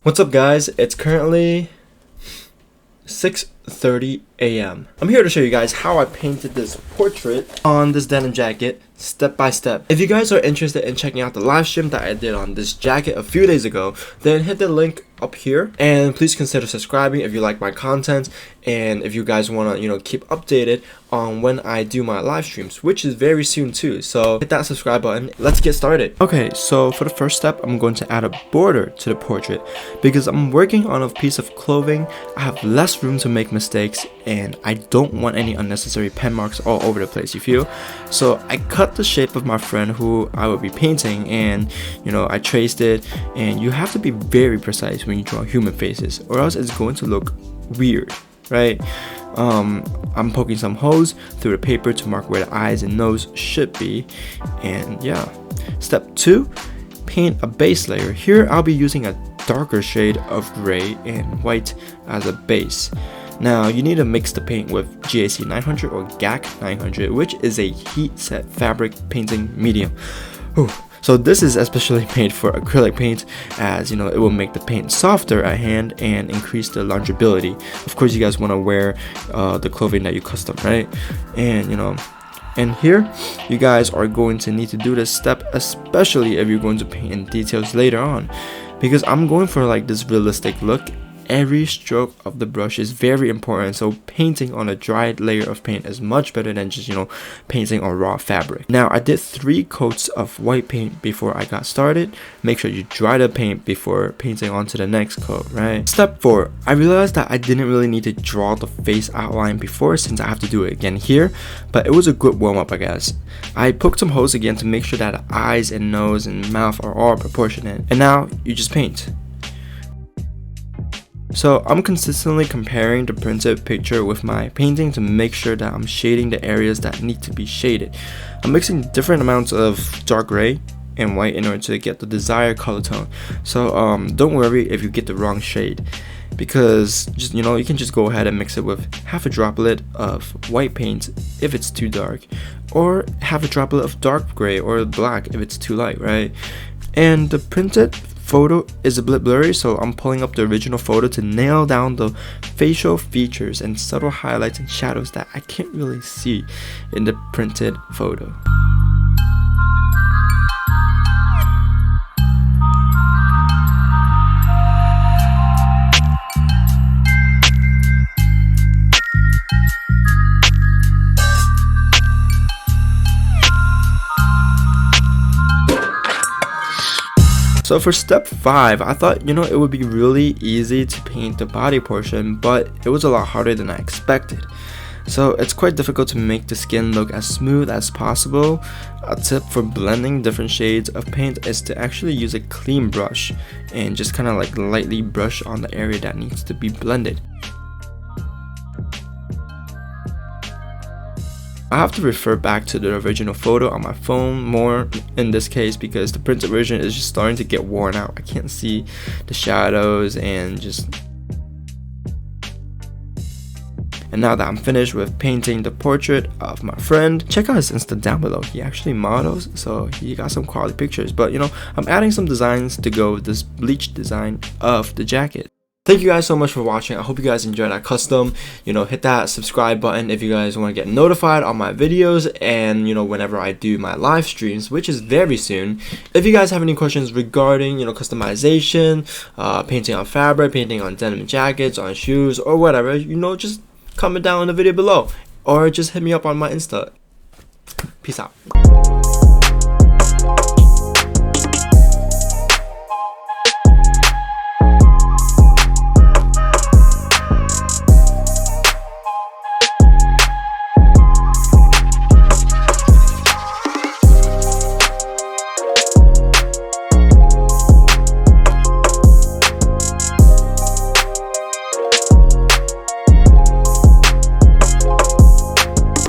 What's up guys, it's currently 6:30 a.m. I'm here to show you guys how I painted this portrait on this denim jacket step by step. If you guys are interested in checking out the live stream that I did on this jacket a few days ago, then hit the link up here and please consider subscribing if you like my content and if you guys want to keep updated on when I do my live streams, which is very soon too. So hit that subscribe button. Let's get started. Okay, so for the first step, I'm going to add a border to the portrait because I'm working on a piece of clothing. I have less room to make mistakes and I don't want any unnecessary pen marks all over the place, you feel? So I cut the shape of my friend who I will be painting and I traced it, and you have to be very precise when you draw human faces or else it's going to look weird, right? I'm poking some holes through the paper to mark where the eyes and nose should be, and yeah. Step 2, paint a base layer. Here I'll be using a darker shade of gray and white as a base. Now you need to mix the paint with GAC 900 or GAC 900, which is a heat set fabric painting medium. Whew. So this is especially made for acrylic paint, as it will make the paint softer at hand and increase the longevity. Of course you guys want to wear the clothing that you custom, right? And here you guys are going to need to do this step, especially if you're going to paint in details later on, because I'm going for like this realistic look. Every stroke of the brush is very important, so painting on a dried layer of paint is much better than just painting on raw fabric. Now I did 3 coats of white paint before I got started. Make sure you dry the paint before painting onto the next coat, right? Step 4, I realized that I didn't really need to draw the face outline before since I have to do it again here, but it was a good warm-up, I guess. I poked some holes again to make sure that the eyes and nose and mouth are all proportionate, and now you just paint. So I'm consistently comparing the printed picture with my painting to make sure that I'm shading the areas that need to be shaded. I'm mixing different amounts of dark gray and white in order to get the desired color tone. So don't worry if you get the wrong shade, because just you can just go ahead and mix it with half a droplet of white paint if it's too dark, or half a droplet of dark gray or black if it's too light, right? And the printed photo is a bit blurry, so I'm pulling up the original photo to nail down the facial features and subtle highlights and shadows that I can't really see in the printed photo. So for step 5, I thought it would be really easy to paint the body portion, but it was a lot harder than I expected. So it's quite difficult to make the skin look as smooth as possible. A tip for blending different shades of paint is to actually use a clean brush and just kind of like lightly brush on the area that needs to be blended. I have to refer back to the original photo on my phone more in this case because the printed version is just starting to get worn out. I can't see the shadows and now that I'm finished with painting the portrait of my friend, check out his Insta down below. He actually models, so he got some quality pictures. But I'm adding some designs to go with this bleach design of the jacket. Thank you guys so much for watching. I hope you guys enjoyed that custom. Hit that subscribe button if you guys want to get notified on my videos and whenever I do my live streams, which is very soon. If you guys have any questions regarding customization, painting on fabric, painting on denim jackets, on shoes, or whatever, just comment down in the video below or just hit me up on my Insta. Peace out.